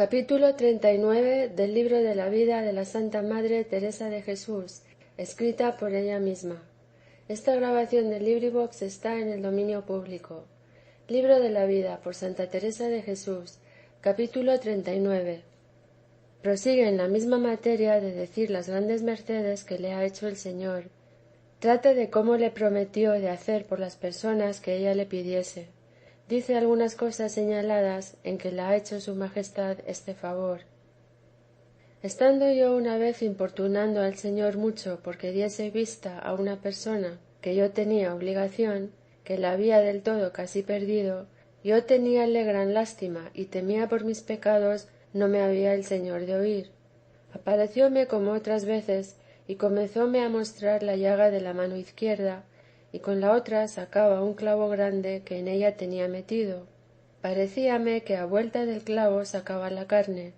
Capítulo 39 del libro de la vida de la Santa Madre Teresa de Jesús, escrita por ella misma. Esta grabación del LibriVox está en el dominio público. Libro de la vida por Santa Teresa de Jesús, capítulo 39. Prosigue en la misma materia de decir las grandes mercedes que le ha hecho el Señor. Trata de cómo le prometió de hacer por las personas que ella le pidiese. Dice algunas cosas señaladas en que le ha hecho su Majestad este favor. Estando yo una vez importunando al Señor mucho porque diese vista a una persona que yo tenía obligación, que la había del todo casi perdido, yo teníale gran lástima y temía por mis pecados no me había el Señor de oír. Aparecióme como otras veces y comenzóme a mostrar la llaga de la mano izquierda, y con la otra sacaba un clavo grande que en ella tenía metido. Parecíame que a vuelta del clavo sacaba la carne.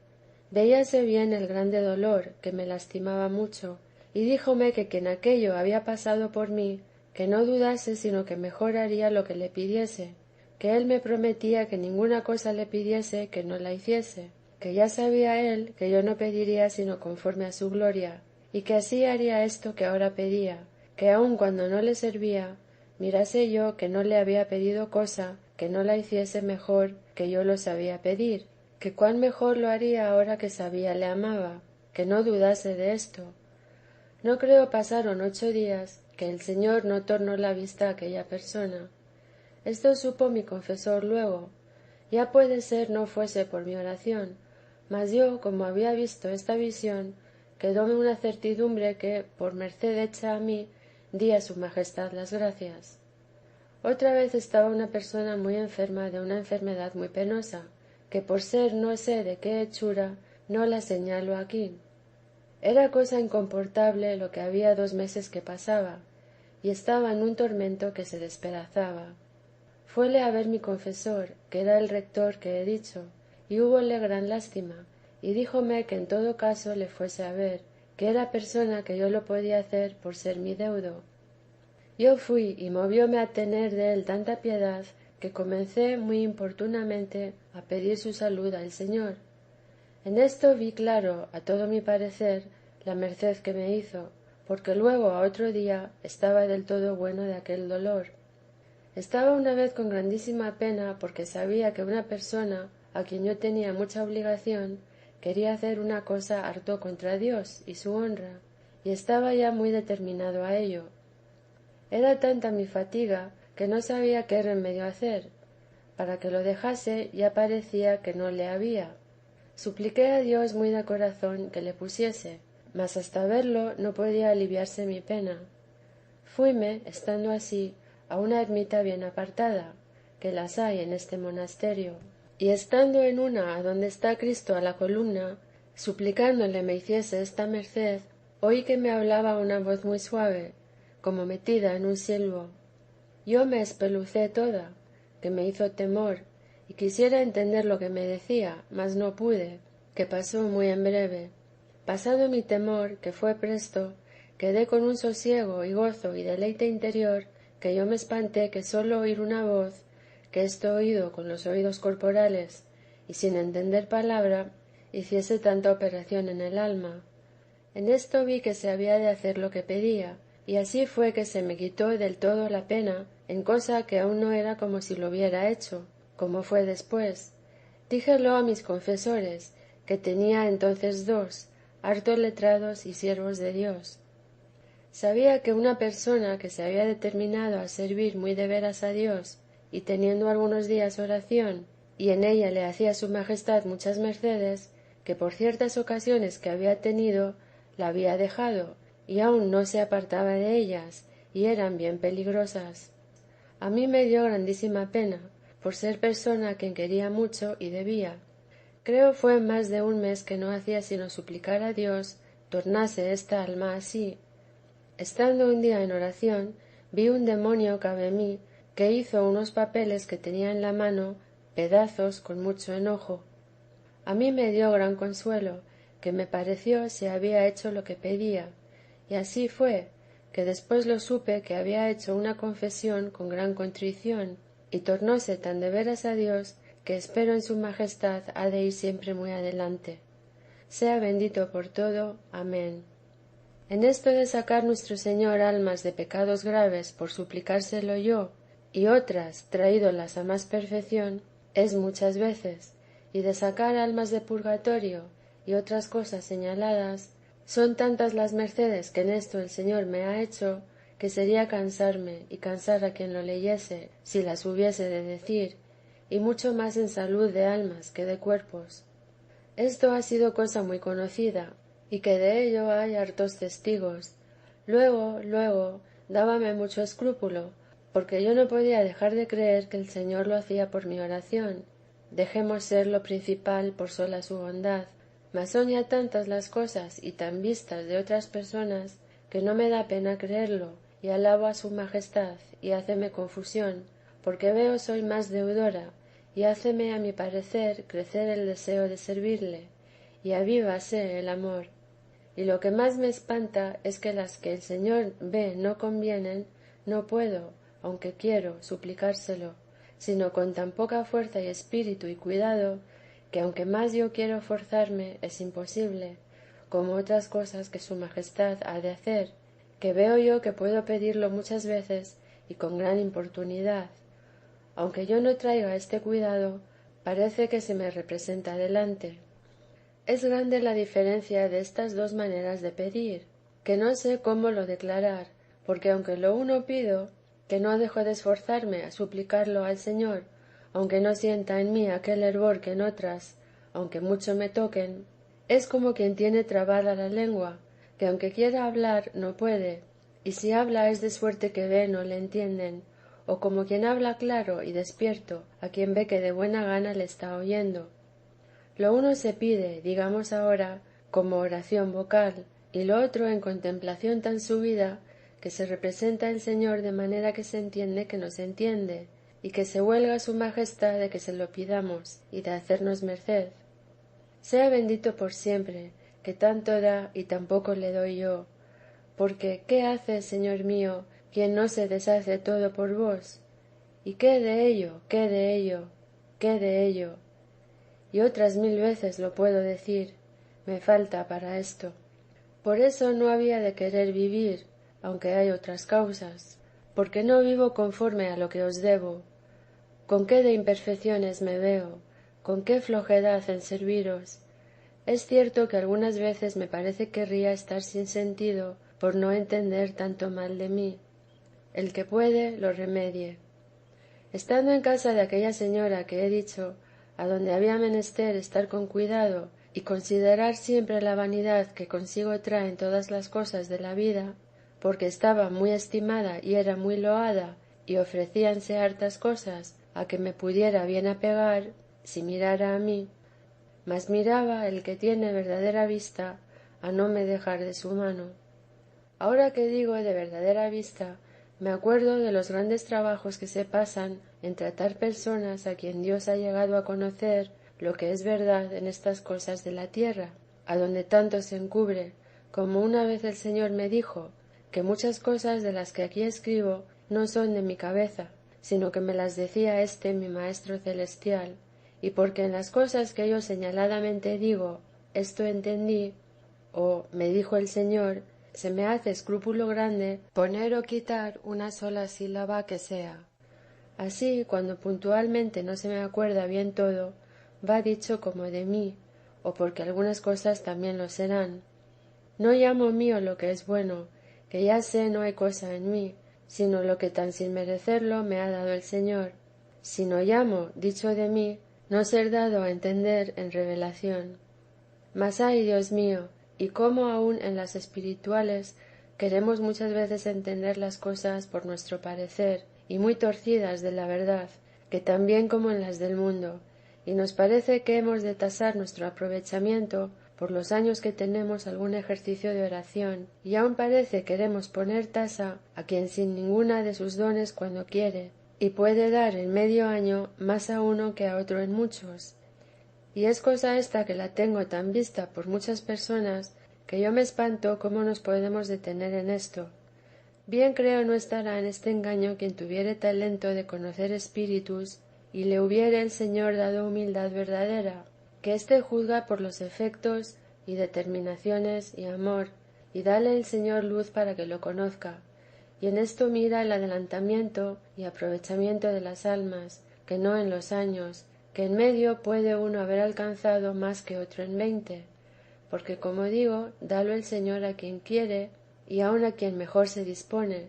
Veíase bien el grande dolor, que me lastimaba mucho, y díjome que en aquello había pasado por mí, que no dudase sino que mejor haría lo que le pidiese, que él me prometía que ninguna cosa le pidiese que no la hiciese, que ya sabía él que yo no pediría sino conforme a su gloria, y que así haría esto que ahora pedía, que aun cuando no le servía, mirase yo que no le había pedido cosa que no la hiciese mejor que yo lo sabía pedir, que cuán mejor lo haría ahora que sabía le amaba, que no dudase de esto. No creo pasaron 8 días que el Señor no tornó la vista a aquella persona. Esto supo mi confesor luego. Ya puede ser no fuese por mi oración, mas yo, como había visto esta visión, quedóme una certidumbre que, por merced hecha a mí, di a su Majestad las gracias. Otra vez estaba una persona muy enferma de una enfermedad muy penosa, que por ser no sé de qué hechura, no la señalo aquí. Era cosa incomportable lo que había 2 meses que pasaba, y estaba en un tormento que se despedazaba. Fuele a ver mi confesor, que era el rector que he dicho, y húbole gran lástima, y díjome que en todo caso le fuese a ver, que era persona que yo lo podía hacer por ser mi deudo. Yo fui y movióme a tener de él tanta piedad que comencé muy importunamente a pedir su salud al Señor. En esto vi claro, a todo mi parecer, la merced que me hizo, porque luego a otro día estaba del todo bueno de aquel dolor. Estaba una vez con grandísima pena porque sabía que una persona a quien yo tenía mucha obligación quería hacer una cosa harto contra Dios y su honra, y estaba ya muy determinado a ello. Era tanta mi fatiga que no sabía qué remedio hacer. Para que lo dejase ya parecía que no le había. Supliqué a Dios muy de corazón que le pusiese, mas hasta verlo no podía aliviarse mi pena. Fuime, estando así, a una ermita bien apartada, que las hay en este monasterio, y estando en una adonde está Cristo a la columna, suplicándole me hiciese esta merced, oí que me hablaba una voz muy suave, como metida en un silbo. Yo me espelucé toda, que me hizo temor, y quisiera entender lo que me decía, mas no pude, que pasó muy en breve. Pasado mi temor, que fue presto, quedé con un sosiego y gozo y deleite interior, que yo me espanté que sólo oír una voz, que esto oído con los oídos corporales, y sin entender palabra, hiciese tanta operación en el alma. En esto vi que se había de hacer lo que pedía, y así fue que se me quitó del todo la pena, en cosa que aún no era como si lo hubiera hecho, como fue después. Díjelo a mis confesores, que tenía entonces 2, hartos letrados y siervos de Dios. Sabía que una persona que se había determinado a servir muy de veras a Dios, y teniendo algunos días oración, y en ella le hacía su Majestad muchas mercedes, que por ciertas ocasiones que había tenido, la había dejado, y aún no se apartaba de ellas, y eran bien peligrosas. A mí me dio grandísima pena, por ser persona a quien quería mucho y debía. Creo fue más de 1 mes que no hacía sino suplicar a Dios tornase esta alma así. Estando un día en oración, vi un demonio cabe mí, que hizo unos papeles que tenía en la mano, pedazos con mucho enojo. A mí me dio gran consuelo, que me pareció se había hecho lo que pedía, y así fue, que después lo supe que había hecho una confesión con gran contrición, y tornóse tan de veras a Dios, que espero en su majestad ha de ir siempre muy adelante. Sea bendito por todo. Amén. En esto de sacar nuestro Señor almas de pecados graves por suplicárselo yo, y otras traídolas a más perfección, es muchas veces, y de sacar almas de purgatorio y otras cosas señaladas, son tantas las mercedes que en esto el Señor me ha hecho, que sería cansarme y cansar a quien lo leyese, si las hubiese de decir, y mucho más en salud de almas que de cuerpos. Esto ha sido cosa muy conocida, y que de ello hay hartos testigos. Luego, dábame mucho escrúpulo, porque yo no podía dejar de creer que el Señor lo hacía por mi oración. Dejemos ser lo principal por sola su bondad, mas son ya tantas las cosas y tan vistas de otras personas, que no me da pena creerlo, y alabo a su majestad, y háceme confusión, porque veo soy más deudora, y háceme a mi parecer crecer el deseo de servirle, y avívase el amor. Y lo que más me espanta es que las que el Señor ve no convienen, no puedo, aunque quiero, suplicárselo, sino con tan poca fuerza y espíritu y cuidado, que aunque más yo quiero forzarme, es imposible, como otras cosas que su majestad ha de hacer, que veo yo que puedo pedirlo muchas veces y con gran importunidad. Aunque yo no traiga este cuidado, parece que se me representa delante. Es grande la diferencia de estas dos maneras de pedir, que no sé cómo lo declarar, porque aunque lo uno pido, que no dejo de esforzarme a suplicarlo al Señor, aunque no sienta en mí aquel hervor que en otras, aunque mucho me toquen, es como quien tiene trabada la lengua, que aunque quiera hablar no puede, y si habla es de suerte que ve no le entienden, o como quien habla claro y despierto a quien ve que de buena gana le está oyendo. Lo uno se pide, digamos ahora, como oración vocal, y lo otro en contemplación tan subida que se representa el Señor de manera que se entiende que nos entiende, y que se huelga su majestad de que se lo pidamos y de hacernos merced. Sea bendito por siempre, que tanto da y tampoco le doy yo, porque ¿qué hace, Señor mío, quien no se deshace todo por vos? ¿Y qué de ello, qué de ello, qué de ello? Y otras 1000 veces lo puedo decir, me falta para esto. Por eso no había de querer vivir, aunque hay otras causas, porque no vivo conforme a lo que os debo. Con qué de imperfecciones me veo, con qué flojedad en serviros. Es cierto que algunas veces me parece querría estar sin sentido por no entender tanto mal de mí. El que puede, lo remedie. Estando en casa de aquella señora que he dicho, a donde había menester estar con cuidado y considerar siempre la vanidad que consigo traen todas las cosas de la vida, porque estaba muy estimada y era muy loada, y ofrecíanse hartas cosas a que me pudiera bien apegar, si mirara a mí, mas miraba el que tiene verdadera vista a no me dejar de su mano. Ahora que digo de verdadera vista, me acuerdo de los grandes trabajos que se pasan en tratar personas a quien Dios ha llegado a conocer lo que es verdad en estas cosas de la tierra, a donde tanto se encubre, como una vez el Señor me dijo, que muchas cosas de las que aquí escribo no son de mi cabeza, sino que me las decía mi Maestro Celestial, y porque en las cosas que yo señaladamente digo, esto entendí, o me dijo el Señor, se me hace escrúpulo grande poner o quitar una sola sílaba que sea. Así, cuando puntualmente no se me acuerda bien todo, va dicho como de mí, o porque algunas cosas también lo serán. No llamo mío lo que es bueno, que ya sé no hay cosa en mí, sino lo que tan sin merecerlo me ha dado el Señor, sino llamo, dicho de mí, no ser dado a entender en revelación. Mas ay, Dios mío, y cómo aun en las espirituales queremos muchas veces entender las cosas por nuestro parecer y muy torcidas de la verdad, que también como en las del mundo, y nos parece que hemos de tasar nuestro aprovechamiento por los años que tenemos algún ejercicio de oración, y aun parece queremos poner tasa a quien sin ninguna de sus dones cuando quiere, y puede dar en medio año más a uno que a otro en muchos. Y es cosa esta que la tengo tan vista por muchas personas, que yo me espanto cómo nos podemos detener en esto. Bien creo no estará en este engaño quien tuviere talento de conocer espíritus y le hubiere el Señor dado humildad verdadera, que éste juzga por los efectos y determinaciones y amor, y dale el Señor luz para que lo conozca, y en esto mira el adelantamiento y aprovechamiento de las almas, que no en los años, que en medio puede uno haber alcanzado más que otro en 20, porque como digo, dalo el Señor a quien quiere y aun a quien mejor se dispone,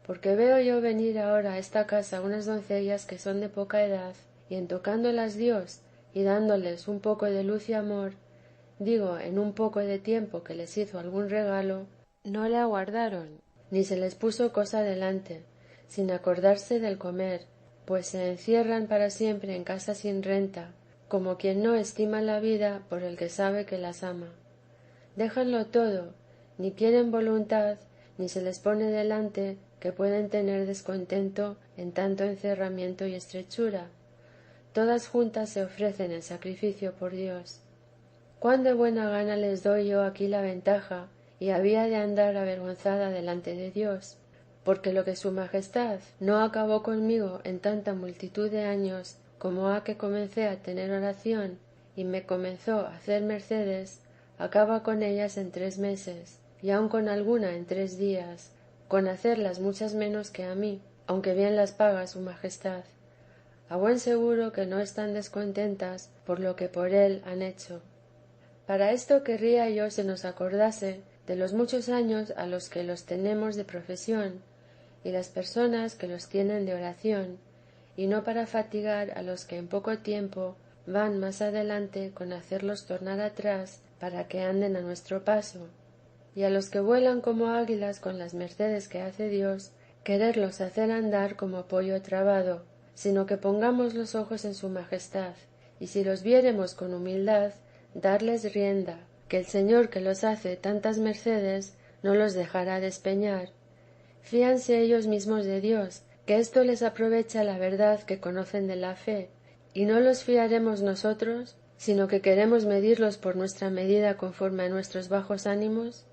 porque veo yo venir ahora a esta casa unas doncellas que son de poca edad, y en tocándolas Dios y dándoles un poco de luz y amor, digo, en un poco de tiempo que les hizo algún regalo, no le aguardaron, ni se les puso cosa delante, sin acordarse del comer, pues se encierran para siempre en casa sin renta, como quien no estima la vida por el que sabe que las ama. Déjanlo todo, ni quieren voluntad, ni se les pone delante que pueden tener descontento en tanto encerramiento y estrechura. Todas juntas se ofrecen en sacrificio por Dios. Cuán de buena gana les doy yo aquí la ventaja, y había de andar avergonzada delante de Dios, porque lo que su majestad no acabó conmigo en tanta multitud de años como ha que comencé a tener oración y me comenzó a hacer mercedes, acaba con ellas en 3 meses, y aun con alguna en 3 días, con hacerlas muchas menos que a mí, aunque bien las paga su majestad. A buen seguro que no están descontentas por lo que por él han hecho. Para esto querría yo se nos acordase de los muchos años a los que los tenemos de profesión, y las personas que los tienen de oración, y no para fatigar a los que en poco tiempo van más adelante con hacerlos tornar atrás para que anden a nuestro paso, y a los que vuelan como águilas con las mercedes que hace Dios, quererlos hacer andar como pollo trabado, sino que pongamos los ojos en su majestad, y si los viéremos con humildad, darles rienda, que el Señor que los hace tantas mercedes no los dejará despeñar. Fíanse ellos mismos de Dios, que esto les aprovecha la verdad que conocen de la fe, y no los fiaremos nosotros, sino que queremos medirlos por nuestra medida conforme a nuestros bajos ánimos.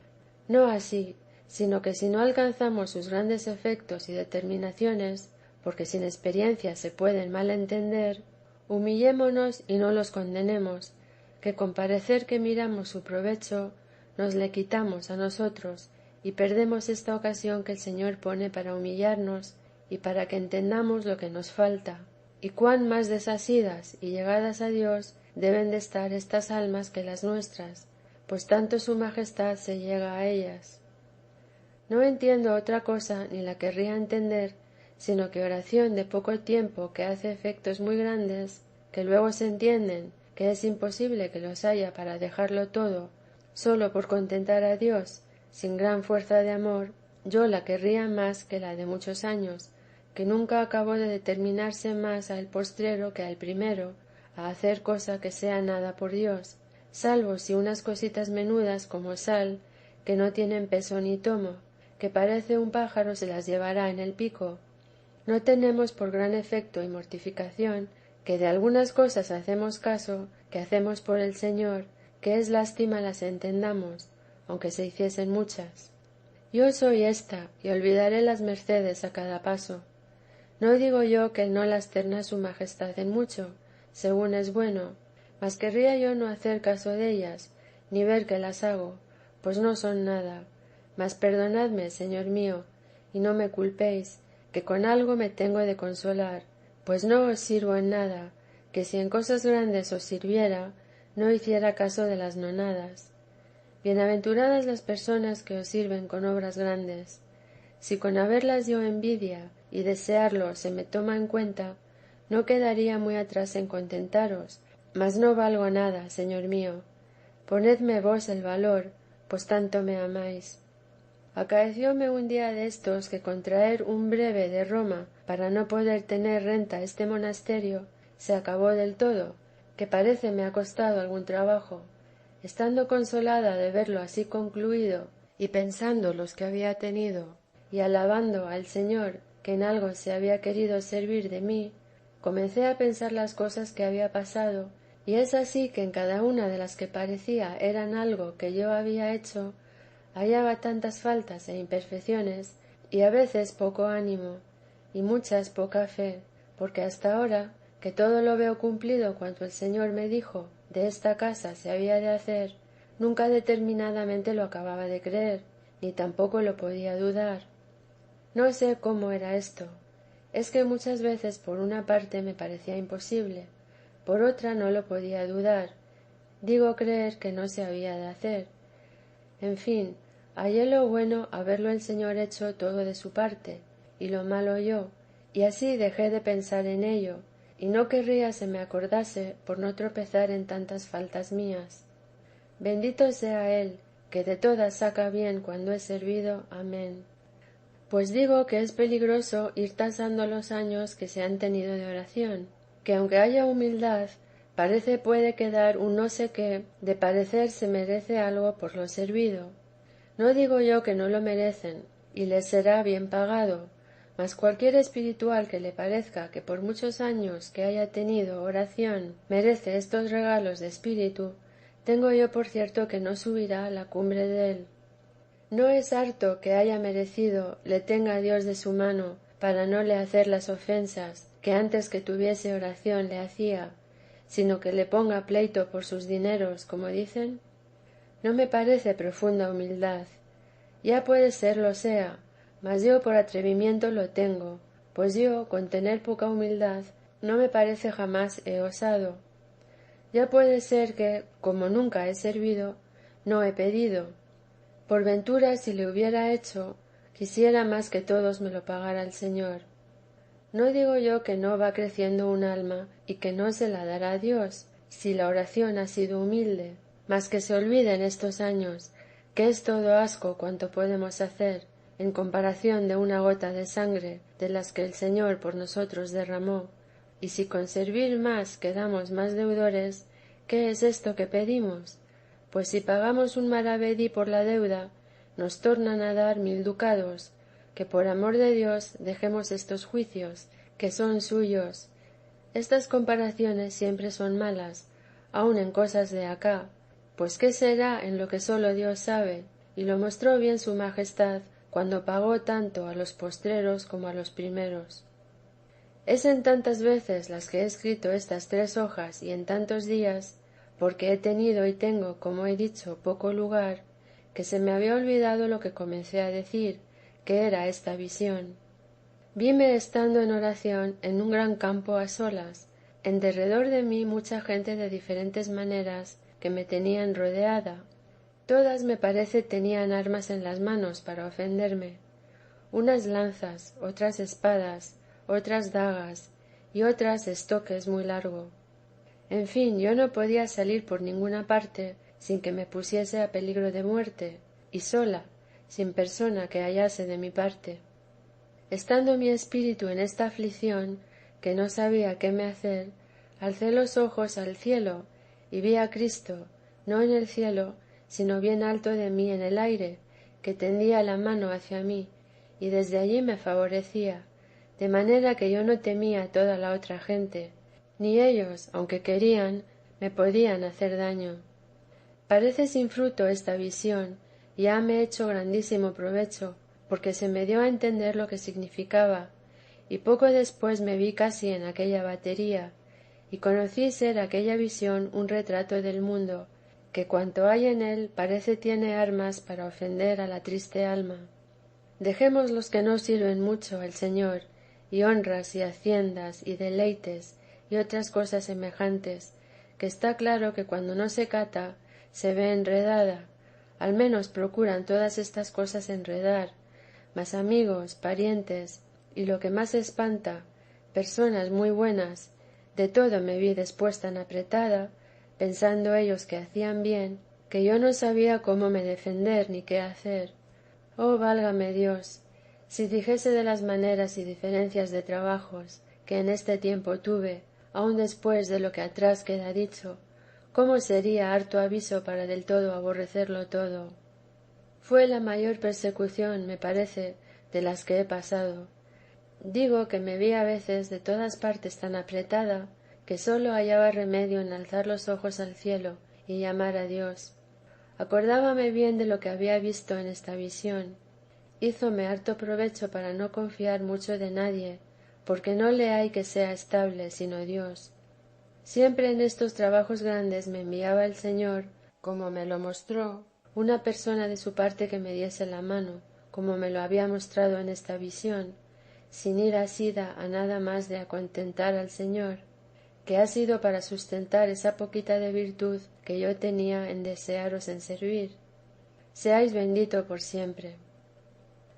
No así, sino que si no alcanzamos sus grandes efectos y determinaciones, porque sin experiencia se pueden mal entender, humillémonos y no los condenemos, que con parecer que miramos su provecho, nos le quitamos a nosotros y perdemos esta ocasión que el Señor pone para humillarnos y para que entendamos lo que nos falta, y cuán más desasidas y llegadas a Dios deben de estar estas almas que las nuestras, pues tanto su majestad se llega a ellas. No entiendo otra cosa ni la querría entender, sino que oración de poco tiempo que hace efectos muy grandes, que luego se entienden que es imposible que los haya para dejarlo todo, sólo por contentar a Dios, sin gran fuerza de amor, yo la querría más que la de muchos años, que nunca acabó de determinarse más al postrero que al primero, a hacer cosa que sea nada por Dios, salvo si unas cositas menudas como sal, que no tienen peso ni tomo, que parece un pájaro se las llevará en el pico. No tenemos por gran efecto y mortificación que de algunas cosas hacemos caso, que hacemos por el Señor, que es lástima las entendamos, aunque se hiciesen muchas. Yo soy ésta, y olvidaré las mercedes a cada paso. No digo yo que no las terna su majestad en mucho, según es bueno, mas querría yo no hacer caso de ellas, ni ver que las hago, pues no son nada. Mas perdonadme, Señor mío, y no me culpéis, que con algo me tengo de consolar, pues no os sirvo en nada, que si en cosas grandes os sirviera, no hiciera caso de las nonadas. Bienaventuradas las personas que os sirven con obras grandes. Si con haberlas yo envidia y desearlo se me toma en cuenta, no quedaría muy atrás en contentaros, mas no valgo nada, Señor mío. Ponedme vos el valor, pues tanto me amáis. Acaecióme un día de estos que con traer un breve de Roma para no poder tener renta este monasterio, se acabó del todo, que parece me ha costado algún trabajo. Estando consolada de verlo así concluido, y pensando los que había tenido, y alabando al Señor que en algo se había querido servir de mí, comencé a pensar las cosas que había pasado, y es así que en cada una de las que parecía eran algo que yo había hecho, hallaba tantas faltas e imperfecciones, y a veces poco ánimo, y muchas poca fe, porque hasta ahora, que todo lo veo cumplido cuanto el Señor me dijo de esta casa se había de hacer, nunca determinadamente lo acababa de creer, ni tampoco lo podía dudar. No sé cómo era esto. Es que muchas veces por una parte me parecía imposible, por otra no lo podía dudar, digo creer que no se había de hacer. En fin, hallé lo bueno haberlo el Señor hecho todo de su parte, y lo malo yo, y así dejé de pensar en ello, y no querría se me acordase por no tropezar en tantas faltas mías. Bendito sea Él, que de todas saca bien cuando es servido. Amén. Pues digo que es peligroso ir tasando los años que se han tenido de oración, que aunque haya humildad, parece puede quedar un no sé qué de parecer se merece algo por lo servido. No digo yo que no lo merecen, y les será bien pagado, mas cualquier espiritual que le parezca que por muchos años que haya tenido oración merece estos regalos de espíritu, tengo yo por cierto que no subirá a la cumbre de él. No es harto que haya merecido le tenga Dios de su mano para no le hacer las ofensas que antes que tuviese oración le hacía, sino que le ponga pleito por sus dineros, como dicen. No me parece profunda humildad. Ya puede ser lo sea, mas yo por atrevimiento lo tengo, pues yo, con tener poca humildad, no me parece jamás he osado. Ya puede ser que, como nunca he servido, no he pedido. Por ventura, si le hubiera hecho, quisiera más que todos me lo pagara el Señor. No digo yo que no va creciendo un alma y que no se la dará a Dios, si la oración ha sido humilde, mas que se olvide en estos años, que es todo asco cuanto podemos hacer, en comparación de una gota de sangre de las que el Señor por nosotros derramó, y si con servir más quedamos más deudores, ¿qué es esto que pedimos? Pues si pagamos un maravedí por la deuda, nos tornan a dar 1000 ducados, que por amor de Dios dejemos estos juicios, que son suyos. Estas comparaciones siempre son malas, aun en cosas de acá, pues qué será en lo que solo Dios sabe, y lo mostró bien su Majestad cuando pagó tanto a los postreros como a los primeros. Es en tantas veces las que he escrito estas 3 hojas y en tantos días, porque he tenido y tengo, como he dicho, poco lugar, que se me había olvidado lo que comencé a decir, que era esta visión. Vime estando en oración en un gran campo a solas, en derredor de mí mucha gente de diferentes maneras que me tenían rodeada. Todas me parece tenían armas en las manos para ofenderme, unas lanzas, otras espadas, otras dagas y otras estoques muy largo. En fin, yo no podía salir por ninguna parte sin que me pusiese a peligro de muerte, y sola, sin persona que hallase de mi parte. Estando mi espíritu en esta aflicción, que no sabía qué me hacer, alcé los ojos al cielo y vi a Cristo, no en el cielo, sino bien alto de mí en el aire, que tendía la mano hacia mí, y desde allí me favorecía, de manera que yo no temía a toda la otra gente, ni ellos, aunque querían, me podían hacer daño. Parece sin fruto esta visión, y hame hecho grandísimo provecho, porque se me dio a entender lo que significaba, y poco después me vi casi en aquella batería, y conocí ser aquella visión un retrato del mundo, que cuanto hay en él parece tiene armas para ofender a la triste alma. Dejemos los que no sirven mucho al Señor, y honras y haciendas y deleites y otras cosas semejantes, que está claro que cuando no se cata se ve enredada, al menos procuran todas estas cosas enredar, mas amigos, parientes, y lo que más espanta, personas muy buenas, de todo me vi después tan apretada, pensando ellos que hacían bien, que yo no sabía cómo me defender ni qué hacer. Oh, válgame Dios, si dijese de las maneras y diferencias de trabajos que en este tiempo tuve, aun después de lo que atrás queda dicho, cómo sería harto aviso para del todo aborrecerlo todo. Fue la mayor persecución, me parece, de las que he pasado. Digo que me vi a veces de todas partes tan apretada que sólo hallaba remedio en alzar los ojos al cielo y llamar a Dios. Acordábame bien de lo que había visto en esta visión. Hízome harto provecho para no confiar mucho de nadie, porque no le hay que sea estable sino Dios. Siempre en estos trabajos grandes me enviaba el Señor, como me lo mostró, una persona de su parte que me diese la mano, como me lo había mostrado en esta visión, sin ir asida a nada más de acontentar al Señor, que ha sido para sustentar esa poquita de virtud que yo tenía en desearos en servir. Seáis bendito por siempre.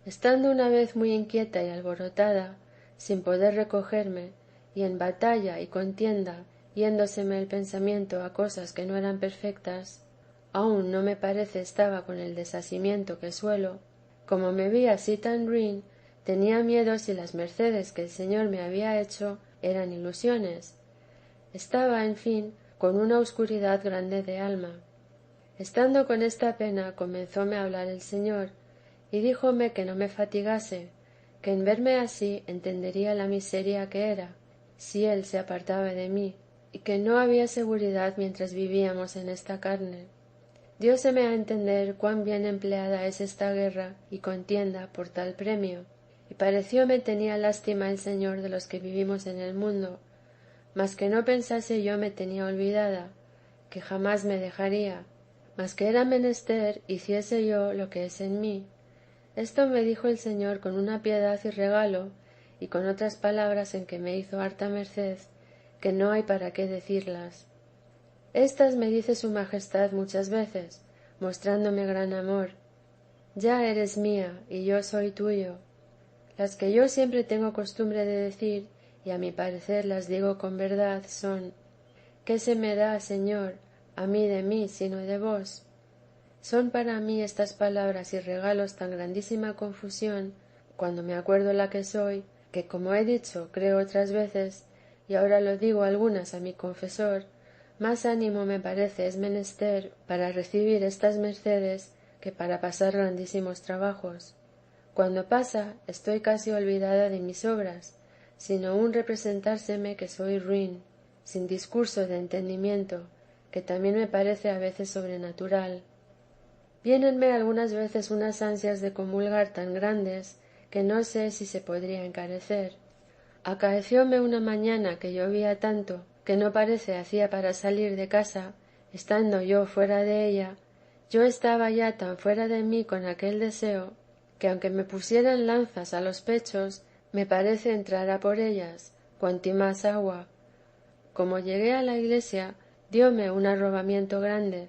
Estando una vez muy inquieta y alborotada, sin poder recogerme, y en batalla y contienda, yéndoseme el pensamiento a cosas que no eran perfectas, aún no me parece estaba con el desasimiento que suelo, como me vi así tan ruin, tenía miedo si las mercedes que el Señor me había hecho eran ilusiones. Estaba, en fin, con una oscuridad grande de alma. Estando con esta pena, comenzóme a hablar el Señor, y díjome que no me fatigase, que en verme así entendería la miseria que era, si Él se apartaba de mí, y que no había seguridad mientras vivíamos en esta carne. Dióseme a entender cuán bien empleada es esta guerra y contienda por tal premio, y parecióme tenía lástima el Señor de los que vivimos en el mundo, mas que no pensase yo me tenía olvidada, que jamás me dejaría, mas que era menester hiciese yo lo que es en mí. Esto me dijo el Señor con una piedad y regalo, y con otras palabras en que me hizo harta merced, que no hay para qué decirlas. Estas me dice su majestad muchas veces, mostrándome gran amor. Ya eres mía, y yo soy tuyo. Las que yo siempre tengo costumbre de decir, y a mi parecer las digo con verdad, son: ¿qué se me da, Señor, a mí de mí, sino de vos? Son para mí estas palabras y regalos tan grandísima confusión, cuando me acuerdo la que soy, que como he dicho, creo otras veces, y ahora lo digo algunas a mi confesor, más ánimo me parece es menester para recibir estas mercedes que para pasar grandísimos trabajos. Cuando pasa, estoy casi olvidada de mis obras, sino un representárseme que soy ruin, sin discurso de entendimiento, que también me parece a veces sobrenatural. Viénenme algunas veces unas ansias de comulgar tan grandes que no sé si se podría encarecer. Acaecióme una mañana que llovía tanto que no parece hacía para salir de casa, estando yo fuera de ella, yo estaba ya tan fuera de mí con aquel deseo, que aunque me pusieran lanzas a los pechos, me parece entrara por ellas, cuanti más agua. Como llegué a la iglesia, dióme un arrobamiento grande,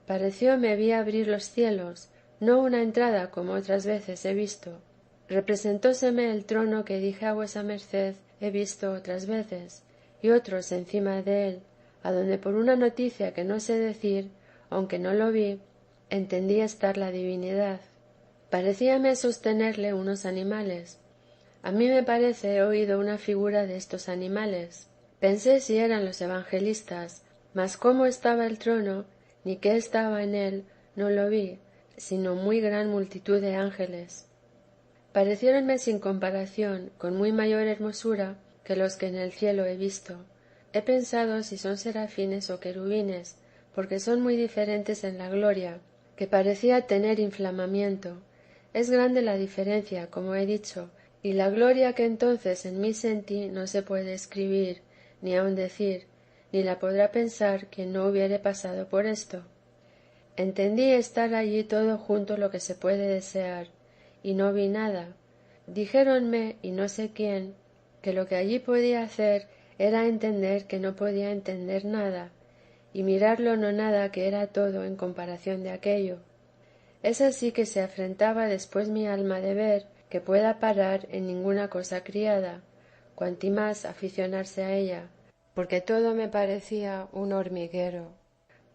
parecióme vi abrir los cielos, no una entrada como otras veces he visto. Representóseme el trono que dije a vuesa merced he visto otras veces, y otros encima de él, adonde por una noticia que no sé decir, aunque no lo vi, entendí estar la divinidad. Parecíame sostenerle unos animales. A mí me parece he oído una figura de estos animales. Pensé si eran los evangelistas, mas cómo estaba el trono, ni qué estaba en él, no lo vi, sino muy gran multitud de ángeles. Pareciéronme sin comparación, con muy mayor hermosura que los que en el cielo he visto. He pensado si son serafines o querubines, porque son muy diferentes en la gloria, que parecía tener inflamamiento. Es grande la diferencia, como he dicho, y la gloria que entonces en mí sentí no se puede escribir, ni aun decir, ni la podrá pensar quien no hubiere pasado por esto. Entendí estar allí todo junto lo que se puede desear, y no vi nada. Dijéronme, y no sé quién, que lo que allí podía hacer era entender que no podía entender nada, y mirar lo no nada que era todo en comparación de aquello. Es así que se afrentaba después mi alma de ver que pueda parar en ninguna cosa criada, cuanti más aficionarse a ella, porque todo me parecía un hormiguero.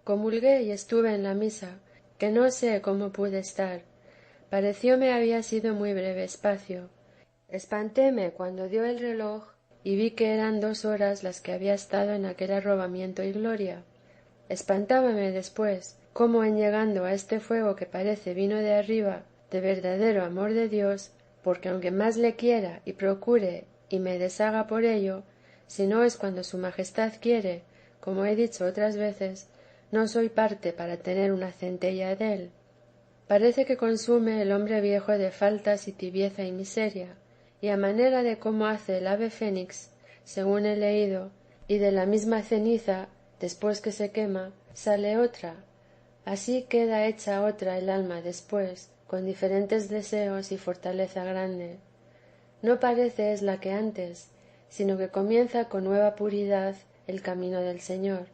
Comulgué y estuve en la misa, que no sé cómo pude estar. Parecióme había sido muy breve espacio. Espantéme cuando dio el reloj y vi que eran 2 horas las que había estado en aquel arrobamiento y gloria. Espantábame después cómo en llegando a este fuego que parece vino de arriba, de verdadero amor de Dios, porque aunque más le quiera y procure y me deshaga por ello, si no es cuando su majestad quiere, como he dicho otras veces, no soy parte para tener una centella dél. Parece que consume el hombre viejo de faltas y tibieza y miseria, y a manera de cómo hace el ave fénix, según he leído, y de la misma ceniza, después que se quema, sale otra, así queda hecha otra el alma después, con diferentes deseos y fortaleza grande. No parece es la que antes, sino que comienza con nueva puridad el camino del Señor.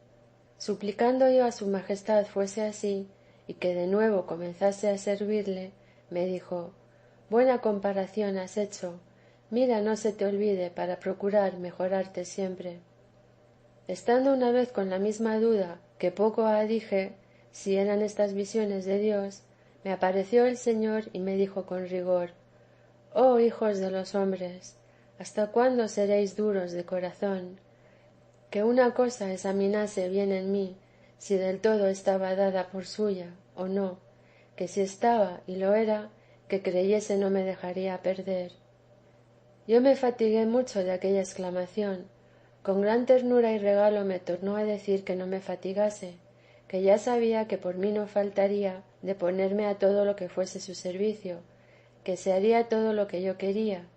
Suplicando yo a su majestad fuese así, y que de nuevo comenzase a servirle, me dijo: buena comparación has hecho, mira no se te olvide para procurar mejorarte siempre. Estando una vez con la misma duda, que poco ha dije si eran estas visiones de Dios, me apareció el Señor y me dijo con rigor: oh hijos de los hombres, ¿hasta cuándo seréis duros de corazón? Que una cosa examinase bien en mí, si del todo estaba dada por suya o no, que si estaba y lo era, que creyese no me dejaría perder. Yo me fatigué mucho de aquella exclamación. Con gran ternura y regalo me tornó a decir que no me fatigase, que ya sabía que por mí no faltaría de ponerme a todo lo que fuese su servicio, que se haría todo lo que yo quería,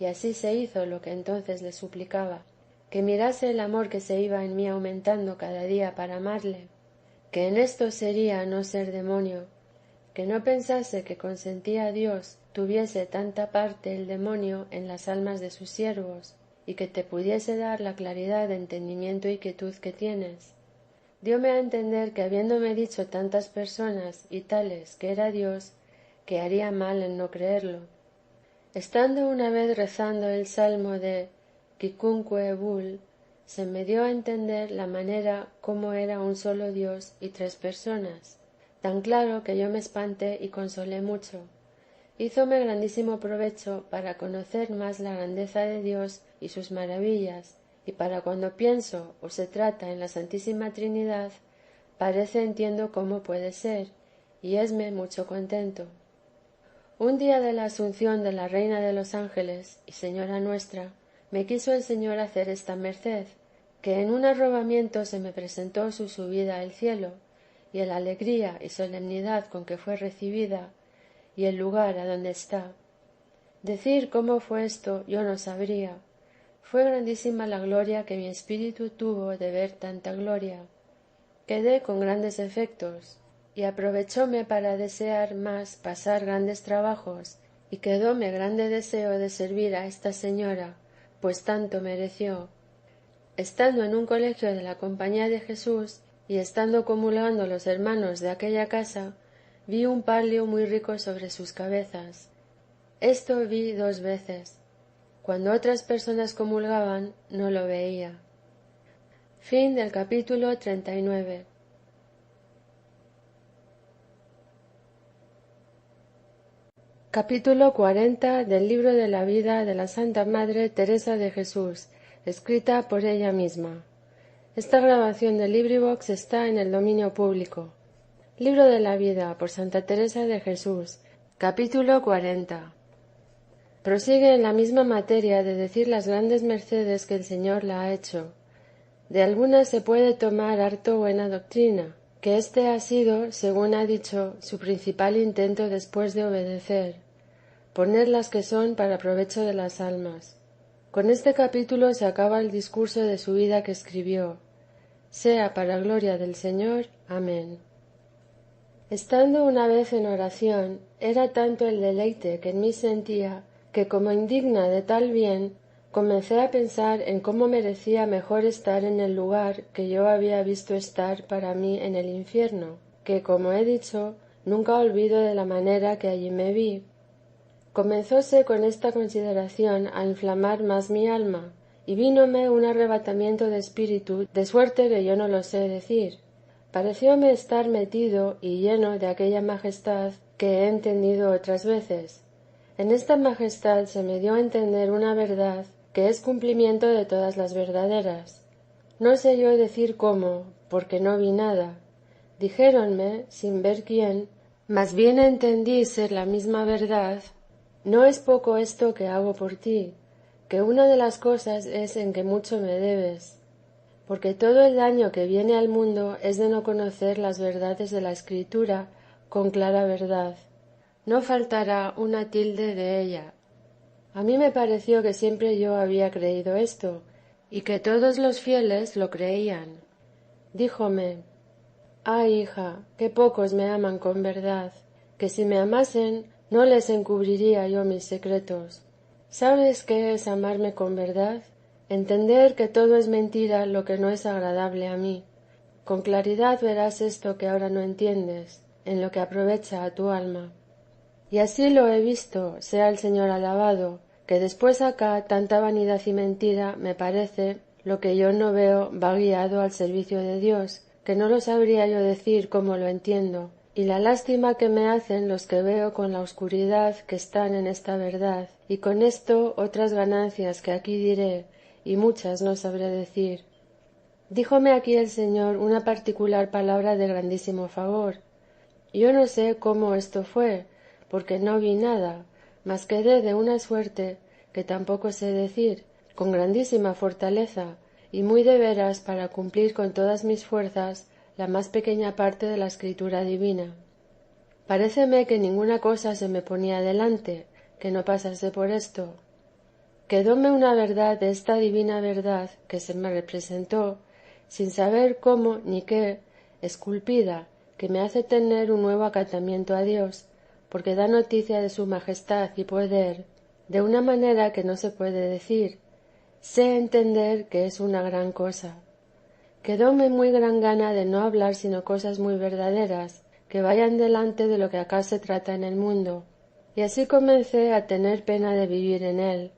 y así se hizo lo que entonces le suplicaba, que mirase el amor que se iba en mí aumentando cada día para amarle, que en esto sería no ser demonio, que no pensase que consentía a Dios tuviese tanta parte el demonio en las almas de sus siervos, y que te pudiese dar la claridad de entendimiento y quietud que tienes. Dióme a entender que habiéndome dicho tantas personas y tales que era Dios, que haría mal en no creerlo. Estando una vez rezando el salmo de Quicunque Vul, se me dio a entender la manera cómo era un solo Dios y tres personas, tan claro que yo me espanté y consolé mucho. Hízome grandísimo provecho para conocer más la grandeza de Dios y sus maravillas, y para cuando pienso o se trata en la Santísima Trinidad, parece entiendo cómo puede ser, y esme mucho contento. Un día de la Asunción de la Reina de los Ángeles y Señora nuestra, me quiso el Señor hacer esta merced, que en un arrobamiento se me presentó su subida al cielo, y la alegría y solemnidad con que fue recibida, y el lugar adonde está. Decir cómo fue esto yo no sabría. Fue grandísima la gloria que mi espíritu tuvo de ver tanta gloria. Quedé con grandes efectos, y aprovechóme para desear más pasar grandes trabajos, y quedóme grande deseo de servir a esta señora, pues tanto mereció. Estando en un colegio de la Compañía de Jesús, y estando comulgando los hermanos de aquella casa, vi un palio muy rico sobre sus cabezas. Esto vi 2 veces. Cuando otras personas comulgaban, no lo veía. Fin del capítulo 39. Capítulo 40 del libro de la vida de la Santa Madre Teresa de Jesús, escrita por ella misma. Esta grabación del LibriVox está en el dominio público. Libro de la vida por Santa Teresa de Jesús, capítulo 40. Prosigue en la misma materia de decir las grandes mercedes que el Señor la ha hecho. De algunas se puede tomar harto buena doctrina, que éste ha sido, según ha dicho, su principal intento después de obedecer, poner las que son para provecho de las almas. Con este capítulo se acaba el discurso de su vida que escribió. Sea para gloria del Señor. Amén. Estando una vez en oración, era tanto el deleite que en mí sentía, que como indigna de tal bien, comencé a pensar en cómo merecía mejor estar en el lugar que yo había visto estar para mí en el infierno, que, como he dicho, nunca olvido de la manera que allí me vi. Comenzóse con esta consideración a inflamar más mi alma, y vínome un arrebatamiento de espíritu, de suerte que yo no lo sé decir. Parecióme estar metido y lleno de aquella majestad que he entendido otras veces. En esta majestad se me dio a entender una verdad que es cumplimiento de todas las verdaderas. No sé yo decir cómo, porque no vi nada. Dijéronme, sin ver quién, mas bien entendí ser la misma verdad. No es poco esto que hago por ti, que una de las cosas es en que mucho me debes, porque todo el daño que viene al mundo es de no conocer las verdades de la Escritura con clara verdad. No faltará una tilde de ella. A mí me pareció que siempre yo había creído esto, y que todos los fieles lo creían. Díjome: «Ay, hija, qué pocos me aman con verdad, que si me amasen no les encubriría yo mis secretos. ¿Sabes qué es amarme con verdad? Entender que todo es mentira lo que no es agradable a mí. Con claridad verás esto que ahora no entiendes, en lo que aprovecha a tu alma». Y así lo he visto, sea el Señor alabado, que después acá tanta vanidad y mentira, me parece, lo que yo no veo va guiado al servicio de Dios, que no lo sabría yo decir como lo entiendo, y la lástima que me hacen los que veo con la oscuridad que están en esta verdad, y con esto otras ganancias que aquí diré, y muchas no sabré decir. Díjome aquí el Señor una particular palabra de grandísimo favor. Yo no sé cómo esto fue, porque no vi nada, mas quedé de una suerte, que tampoco sé decir, con grandísima fortaleza, y muy de veras para cumplir con todas mis fuerzas la más pequeña parte de la escritura divina. Paréceme que ninguna cosa se me ponía delante, que no pasase por esto. Quedóme una verdad de esta divina verdad que se me representó, sin saber cómo ni qué, esculpida, que me hace tener un nuevo acatamiento a Dios, porque da noticia de su majestad y poder, de una manera que no se puede decir. Sé entender que es una gran cosa. Quedóme muy gran gana de no hablar sino cosas muy verdaderas, que vayan delante de lo que acá se trata en el mundo, y así comencé a tener pena de vivir en él.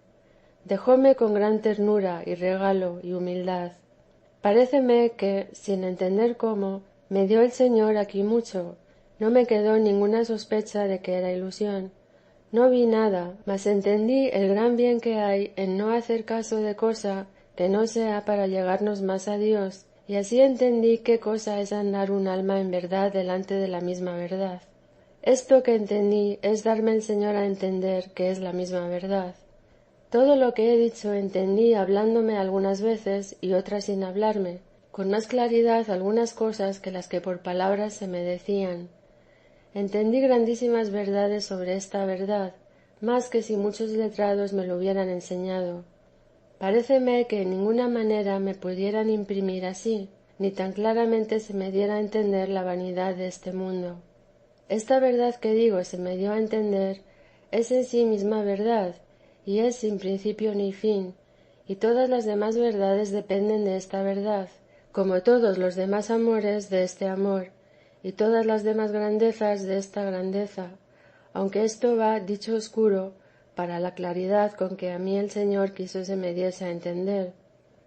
Dejóme con gran ternura y regalo y humildad. Paréceme que, sin entender cómo, me dio el Señor aquí mucho. No me quedó ninguna sospecha de que era ilusión. No vi nada, mas entendí el gran bien que hay en no hacer caso de cosa que no sea para llegarnos más a Dios, y así entendí qué cosa es andar un alma en verdad delante de la misma verdad. Esto que entendí es darme el Señor a entender que es la misma verdad. Todo lo que he dicho entendí hablándome algunas veces y otras sin hablarme, con más claridad algunas cosas que las que por palabras se me decían. Entendí grandísimas verdades sobre esta verdad, más que si muchos letrados me lo hubieran enseñado. Paréceme que en ninguna manera me pudieran imprimir así, ni tan claramente se me diera a entender la vanidad de este mundo. Esta verdad que digo se me dio a entender es en sí misma verdad, y es sin principio ni fin, y todas las demás verdades dependen de esta verdad, como todos los demás amores de este amor, y todas las demás grandezas de esta grandeza, aunque esto va dicho oscuro para la claridad con que a mí el Señor quiso se me diese a entender.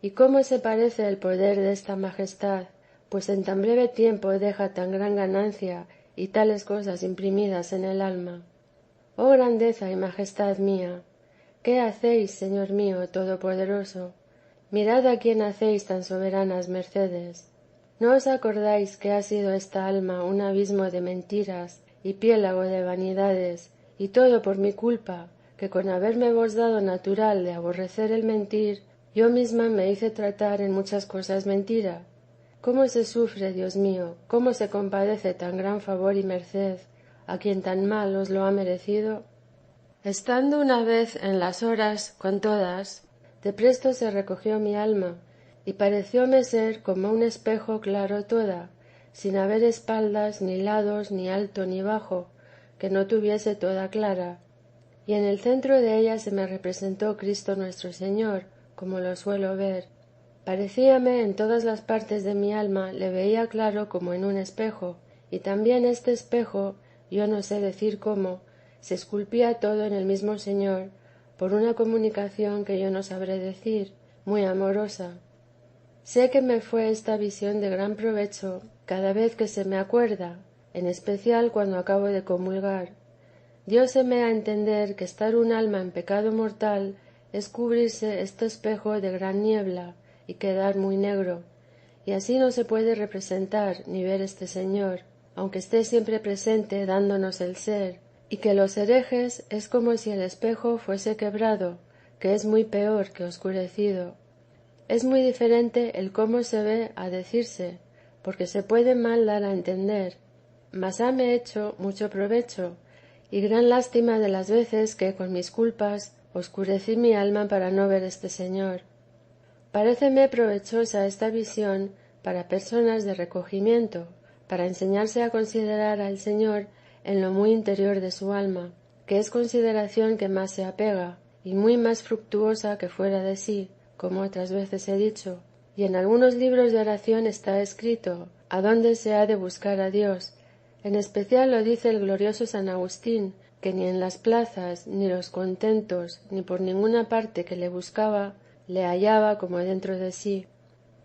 ¿Y cómo se parece el poder de esta majestad? Pues en tan breve tiempo deja tan gran ganancia y tales cosas imprimidas en el alma. Oh grandeza y majestad mía, ¿qué hacéis, Señor mío todopoderoso? Mirad a quién hacéis tan soberanas mercedes. ¿No os acordáis que ha sido esta alma un abismo de mentiras y piélago de vanidades, y todo por mi culpa, que con haberme vos dado natural de aborrecer el mentir, yo misma me hice tratar en muchas cosas mentira? ¿Cómo se sufre, Dios mío, cómo se compadece tan gran favor y merced a quien tan mal os lo ha merecido? Estando una vez en las horas con todas, de presto se recogió mi alma, y parecióme ser como un espejo claro toda, sin haber espaldas, ni lados, ni alto, ni bajo, que no tuviese toda clara. Y en el centro de ella se me representó Cristo nuestro Señor, como lo suelo ver. Parecíame en todas las partes de mi alma le veía claro como en un espejo, y también este espejo, yo no sé decir cómo, se esculpía todo en el mismo Señor, por una comunicación que yo no sabré decir, muy amorosa. Sé que me fue esta visión de gran provecho cada vez que se me acuerda, en especial cuando acabo de comulgar. Dióseme a entender que estar un alma en pecado mortal es cubrirse este espejo de gran niebla y quedar muy negro, y así no se puede representar ni ver este Señor, aunque esté siempre presente dándonos el ser, y que los herejes es como si el espejo fuese quebrado, que es muy peor que oscurecido. Es muy diferente el cómo se ve a decirse, porque se puede mal dar a entender, mas hame hecho mucho provecho, y gran lástima de las veces que con mis culpas oscurecí mi alma para no ver este Señor. Paréceme provechosa esta visión para personas de recogimiento, para enseñarse a considerar al Señor en lo muy interior de su alma, que es consideración que más se apega, y muy más fructuosa que fuera de sí, como otras veces he dicho, y en algunos libros de oración está escrito a dónde se ha de buscar a Dios. En especial lo dice el glorioso San Agustín, que ni en las plazas, ni los contentos, ni por ninguna parte que le buscaba, le hallaba como dentro de sí.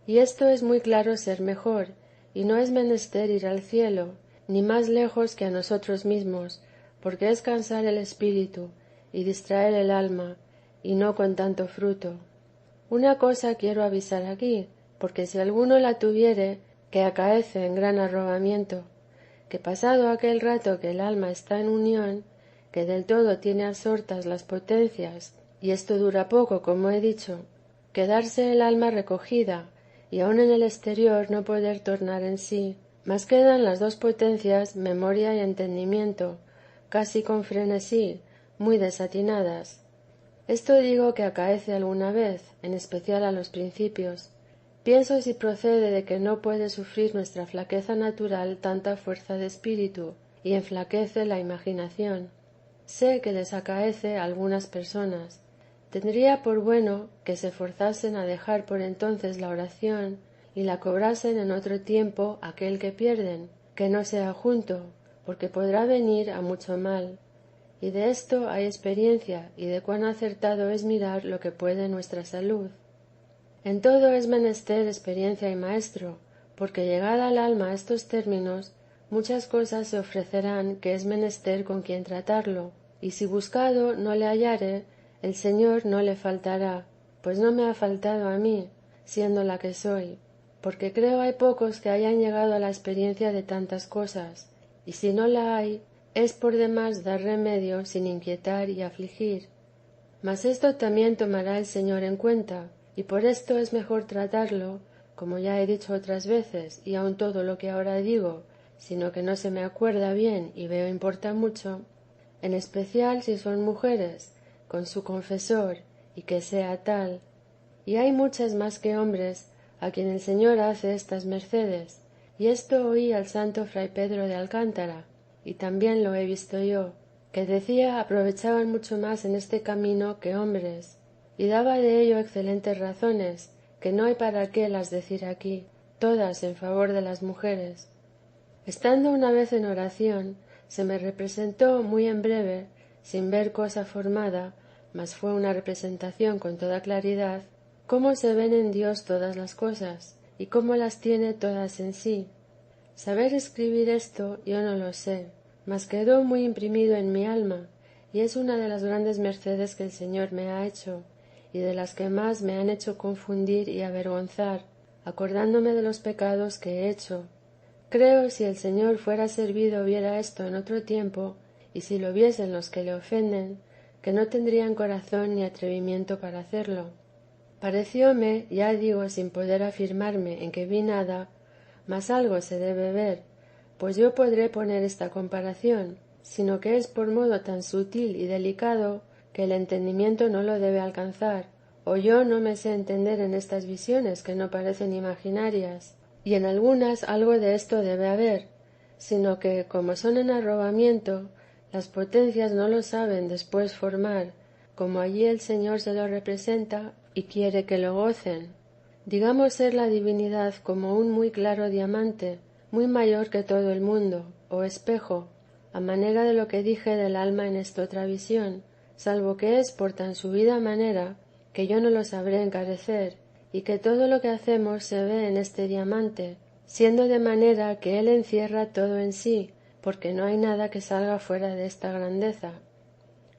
Y esto es muy claro ser mejor, y no es menester ir al cielo, ni más lejos que a nosotros mismos, porque es cansar el espíritu y distraer el alma, y no con tanto fruto. Una cosa quiero avisar aquí, porque si alguno la tuviere, que acaece en gran arrobamiento, que pasado aquel rato que el alma está en unión, que del todo tiene absortas las potencias, y esto dura poco, como he dicho, quedarse el alma recogida, y aun en el exterior no poder tornar en sí, mas quedan las dos potencias, memoria y entendimiento, casi con frenesí, muy desatinadas. Esto digo que acaece alguna vez, en especial a los principios. Pienso si procede de que no puede sufrir nuestra flaqueza natural tanta fuerza de espíritu, y enflaquece la imaginación. Sé que les acaece a algunas personas. Tendría por bueno que se forzasen a dejar por entonces la oración y la cobrasen en otro tiempo aquel que pierden, que no sea junto, porque podrá venir a mucho mal. Y de esto hay experiencia, y de cuán acertado es mirar lo que puede nuestra salud. En todo es menester experiencia y maestro, porque llegada al alma a estos términos, muchas cosas se ofrecerán que es menester con quien tratarlo, y si buscado no le hallare, el Señor no le faltará, pues no me ha faltado a mí, siendo la que soy, porque creo hay pocos que hayan llegado a la experiencia de tantas cosas, y si no la hay, es por demás dar remedio sin inquietar y afligir. Mas esto también tomará el Señor en cuenta, y por esto es mejor tratarlo, como ya he dicho otras veces, y aun todo lo que ahora digo, sino que no se me acuerda bien y veo importa mucho, en especial si son mujeres, con su confesor, y que sea tal. Y hay muchas más que hombres a quien el Señor hace estas mercedes, y esto oí al santo fray Pedro de Alcántara, y también lo he visto yo, que decía aprovechaban mucho más en este camino que hombres, y daba de ello excelentes razones, que no hay para qué las decir aquí, todas en favor de las mujeres. Estando una vez en oración, se me representó muy en breve, sin ver cosa formada, mas fue una representación con toda claridad, cómo se ven en Dios todas las cosas, y cómo las tiene todas en sí. Saber escribir esto yo no lo sé, mas quedó muy imprimido en mi alma, y es una de las grandes mercedes que el Señor me ha hecho, y de las que más me han hecho confundir y avergonzar, acordándome de los pecados que he hecho. Creo si el Señor fuera servido viera esto en otro tiempo, y si lo viesen los que le ofenden, que no tendrían corazón ni atrevimiento para hacerlo. Parecióme, ya digo sin poder afirmarme en que vi nada, mas algo se debe ver, pues yo podré poner esta comparación, sino que es por modo tan sutil y delicado que el entendimiento no lo debe alcanzar, o yo no me sé entender en estas visiones que no parecen imaginarias, y en algunas algo de esto debe haber, sino que, como son en arrobamiento, las potencias no lo saben después formar, como allí el Señor se lo representa y quiere que lo gocen. Digamos ser la divinidad como un muy claro diamante, muy mayor que todo el mundo, o espejo, a manera de lo que dije del alma en esta otra visión, salvo que es por tan subida manera que yo no lo sabré encarecer, y que todo lo que hacemos se ve en este diamante, siendo de manera que él encierra todo en sí, porque no hay nada que salga fuera de esta grandeza.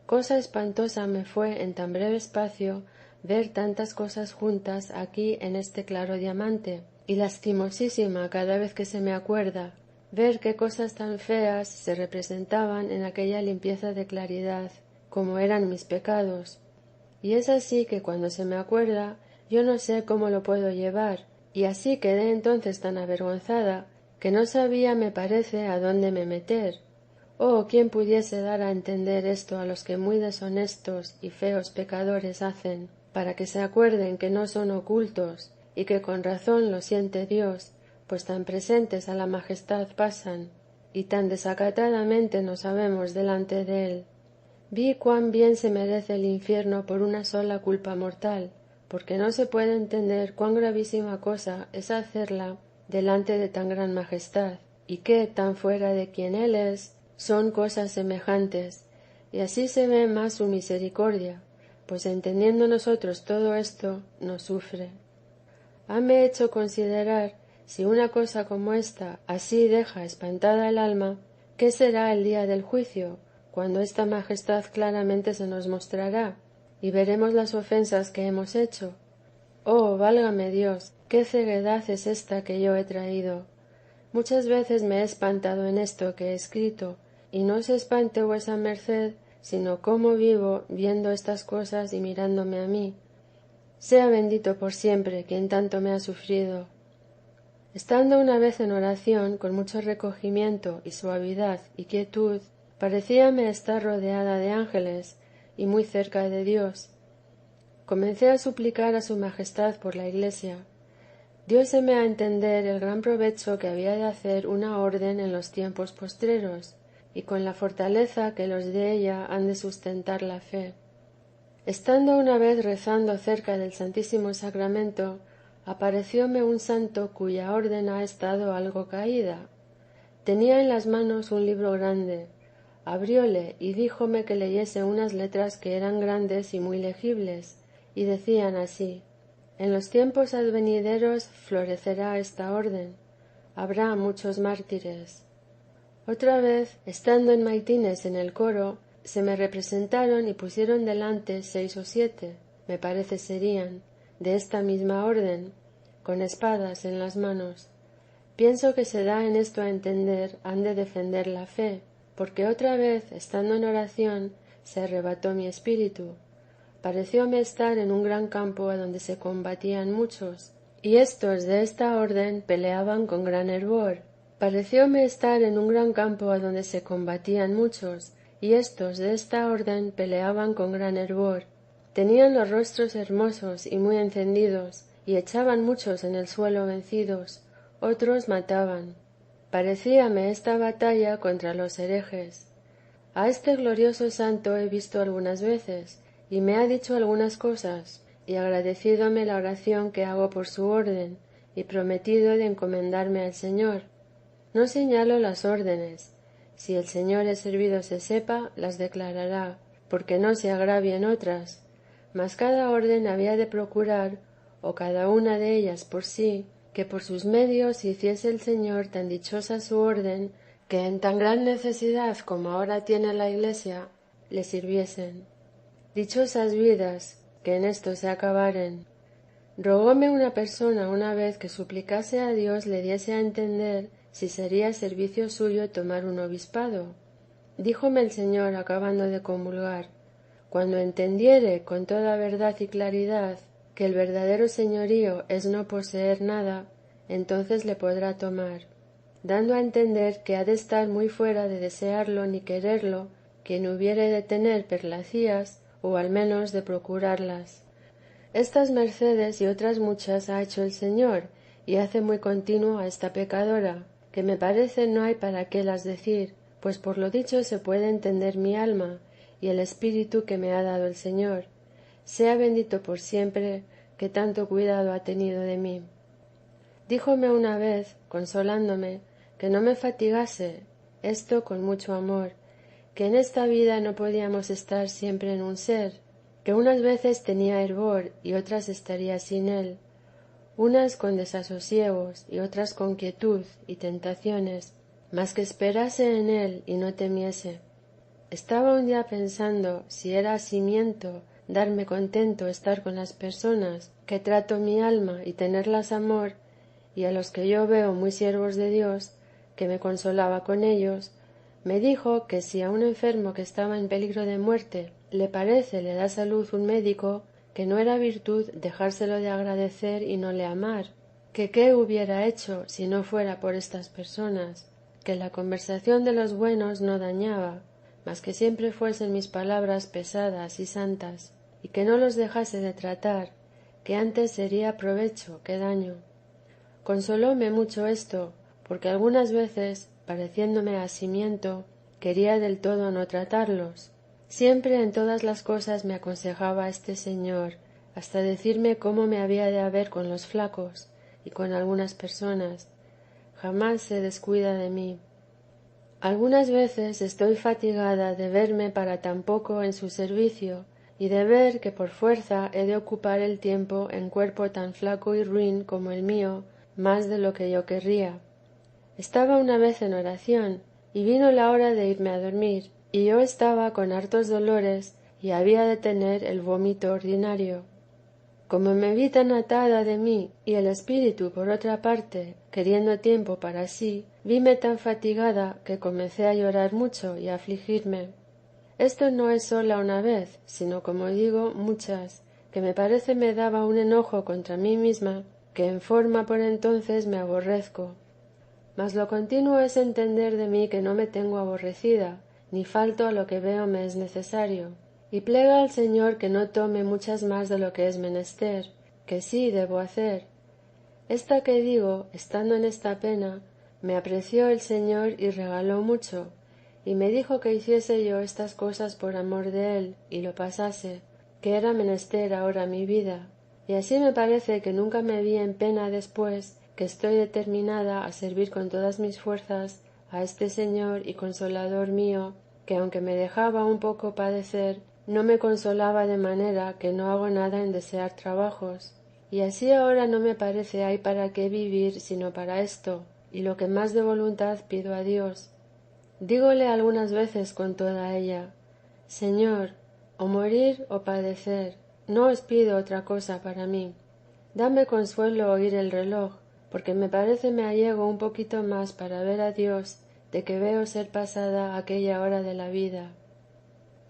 Cosa espantosa me fue en tan breve espacio ver tantas cosas juntas aquí en este claro diamante, y lastimosísima cada vez que se me acuerda, ver qué cosas tan feas se representaban en aquella limpieza de claridad, como eran mis pecados. Y es así que cuando se me acuerda, yo no sé cómo lo puedo llevar, y así quedé entonces tan avergonzada, que no sabía, me parece, a dónde me meter, Oh, ¿quién pudiese dar a entender esto a los que muy deshonestos y feos pecadores hacen, para que se acuerden que no son ocultos, y que con razón lo siente Dios, pues tan presentes a la majestad pasan, y tan desacatadamente nos sabemos delante de él? Vi cuán bien se merece el infierno por una sola culpa mortal, porque no se puede entender cuán gravísima cosa es hacerla delante de tan gran majestad, y que, tan fuera de quien él es, son cosas semejantes, y así se ve más su misericordia, pues entendiendo nosotros todo esto, nos sufre. Hame hecho considerar, si una cosa como esta así deja espantada el alma, ¿qué será el día del juicio, cuando esta majestad claramente se nos mostrará, y veremos las ofensas que hemos hecho? Oh, válgame Dios, qué ceguedad es esta que yo he traído. Muchas veces me he espantado en esto que he escrito, y no se espante vuesa merced, sino cómo vivo viendo estas cosas y mirándome a mí. Sea bendito por siempre quien tanto me ha sufrido. Estando una vez en oración, con mucho recogimiento y suavidad y quietud, parecíame estar rodeada de ángeles y muy cerca de Dios. Comencé a suplicar a su majestad por la iglesia. Dióseme a entender el gran provecho que había de hacer una orden en los tiempos postreros, y con la fortaleza que los de ella han de sustentar la fe. Estando una vez rezando cerca del Santísimo Sacramento, aparecióme un santo cuya orden ha estado algo caída. Tenía en las manos un libro grande, abrióle y díjome que leyese unas letras que eran grandes y muy legibles, y decían así: en los tiempos advenideros florecerá esta orden, habrá muchos mártires. Otra vez, estando en maitines en el coro, se me representaron y pusieron delante 6 o 7, me parece serían, de esta misma orden, con espadas en las manos. Pienso que se da en esto a entender han de defender la fe, porque otra vez, estando en oración, se arrebató mi espíritu. Parecióme estar en un gran campo adonde se combatían muchos, y estos de esta orden peleaban con gran hervor. Parecióme estar en un gran campo adonde se combatían muchos, y estos de esta orden peleaban con gran hervor. Tenían los rostros hermosos y muy encendidos, y echaban muchos en el suelo vencidos, otros mataban. Parecíame esta batalla contra los herejes. A este glorioso santo he visto algunas veces, y me ha dicho algunas cosas, y agradecídome la oración que hago por su orden, y prometido de encomendarme al Señor. No señalo las órdenes. Si el Señor es servido se sepa, las declarará, porque no se agravien otras. Mas cada orden había de procurar, o cada una de ellas por sí, que por sus medios hiciese el Señor tan dichosa su orden, que en tan gran necesidad como ahora tiene la Iglesia, le sirviesen. Dichosas vidas, que en esto se acabaren. Rogóme una persona una vez que suplicase a Dios le diese a entender si sería servicio suyo tomar un obispado. Díjome el Señor acabando de comulgar: cuando entendiere con toda verdad y claridad que el verdadero señorío es no poseer nada, entonces le podrá tomar, dando a entender que ha de estar muy fuera de desearlo ni quererlo quien hubiere de tener perlacías o al menos de procurarlas. Estas mercedes y otras muchas ha hecho el Señor, y hace muy continuo a esta pecadora, que me parece no hay para qué las decir, pues por lo dicho se puede entender mi alma y el espíritu que me ha dado el Señor. Sea bendito por siempre, que tanto cuidado ha tenido de mí. Díjome una vez, consolándome, que no me fatigase, esto con mucho amor, que en esta vida no podíamos estar siempre en un ser, que unas veces tenía hervor y otras estaría sin él, unas con desasosiegos y otras con quietud y tentaciones, mas que esperase en él y no temiese. Estaba un día pensando si era asimiento darme contento estar con las personas que trato mi alma y tenerlas amor, y a los que yo veo muy siervos de Dios, que me consolaba con ellos. Me dijo que si a un enfermo que estaba en peligro de muerte le parece le da salud un médico, que no era virtud dejárselo de agradecer y no le amar, que qué hubiera hecho si no fuera por estas personas, que la conversación de los buenos no dañaba, mas que siempre fuesen mis palabras pesadas y santas, y que no los dejase de tratar, que antes sería provecho que daño. Consolóme mucho esto, porque algunas veces, pareciéndome asimiento, quería del todo no tratarlos. Siempre en todas las cosas me aconsejaba este Señor, hasta decirme cómo me había de haber con los flacos y con algunas personas. Jamás se descuida de mí. Algunas veces estoy fatigada de verme para tan poco en su servicio y de ver que por fuerza he de ocupar el tiempo en cuerpo tan flaco y ruin como el mío, más de lo que yo querría. Estaba una vez en oración y vino la hora de irme a dormir, y yo estaba con hartos dolores y había de tener el vómito ordinario. Como me vi tan atada de mí y el espíritu por otra parte, queriendo tiempo para sí, vime tan fatigada que comencé a llorar mucho y a afligirme. Esto no es sola una vez, sino como digo, muchas, que me parece me daba un enojo contra mí misma, que en forma por entonces me aborrezco. Mas lo continuo es entender de mí que no me tengo aborrecida, ni falto a lo que veo me es necesario, y plega al Señor que no tome muchas más de lo que es menester, que sí debo hacer. Esta que digo, estando en esta pena, me apreció el Señor y regaló mucho, y me dijo que hiciese yo estas cosas por amor de Él, y lo pasase, que era menester ahora mi vida. Y así me parece que nunca me vi en pena después, que estoy determinada a servir con todas mis fuerzas a este Señor y Consolador mío, que aunque me dejaba un poco padecer, no me consolaba de manera que no hago nada en desear trabajos. Y así ahora no me parece hay para qué vivir sino para esto, y lo que más de voluntad pido a Dios. Dígole algunas veces con toda ella: Señor, o morir o padecer, no os pido otra cosa para mí. Dame consuelo oír el reloj, porque me parece me allego un poquito más para ver a Dios de que veo ser pasada aquella hora de la vida.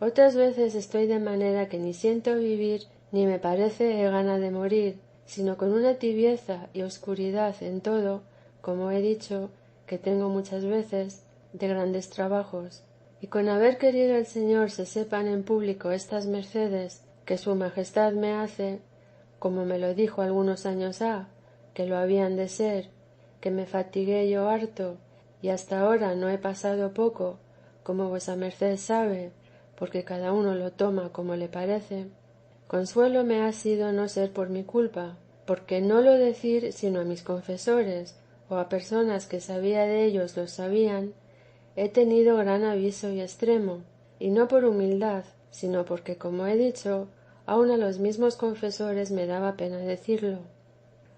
Otras veces estoy de manera que ni siento vivir ni me parece he gana de morir, sino con una tibieza y oscuridad en todo, como he dicho, que tengo muchas veces, de grandes trabajos. Y con haber querido el Señor se sepan en público estas mercedes que su majestad me hace, como me lo dijo algunos años ha, que lo habían de ser, que me fatigué yo harto, y hasta ahora no he pasado poco, como vuesa merced sabe, porque cada uno lo toma como le parece. Consuelo me ha sido no ser por mi culpa, porque no lo decir sino a mis confesores, o a personas que sabía de ellos lo sabían, he tenido gran aviso y extremo, y no por humildad, sino porque, como he dicho, aun a los mismos confesores me daba pena decirlo.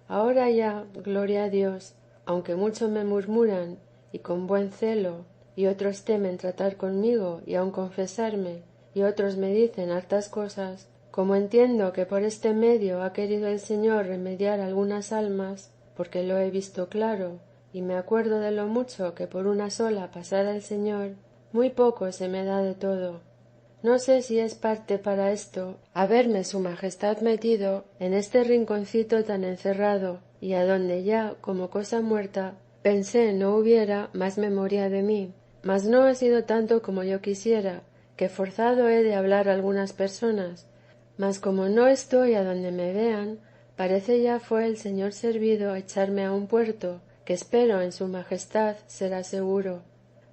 Ahora ya, gloria a Dios, aunque mucho me murmuran, y con buen celo, y otros temen tratar conmigo y aun confesarme, y otros me dicen hartas cosas, como entiendo que por este medio ha querido el Señor remediar algunas almas, porque lo he visto claro, y me acuerdo de lo mucho que por una sola pasada el Señor, muy poco se me da de todo. No sé si es parte para esto haberme su majestad metido en este rinconcito tan encerrado, y adonde ya, como cosa muerta, pensé no hubiera más memoria de mí, mas no ha sido tanto como yo quisiera, que forzado he de hablar a algunas personas, mas como no estoy adonde me vean, parece ya fue el Señor servido echarme a un puerto, que espero en su majestad será seguro.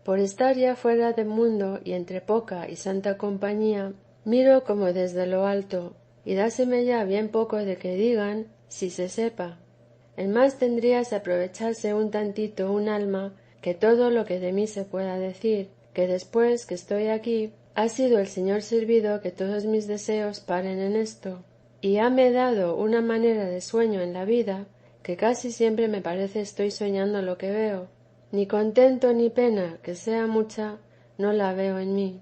Por estar ya fuera del mundo y entre poca y santa compañía, miro como desde lo alto, y dáseme ya bien poco de que digan, si se sepa. En más tendríase aprovecharse un tantito un alma que todo lo que de mí se pueda decir, que después que estoy aquí, ha sido el Señor servido que todos mis deseos paren en esto, y hame dado una manera de sueño en la vida, que casi siempre me parece estoy soñando lo que veo. Ni contento ni pena, que sea mucha, no la veo en mí.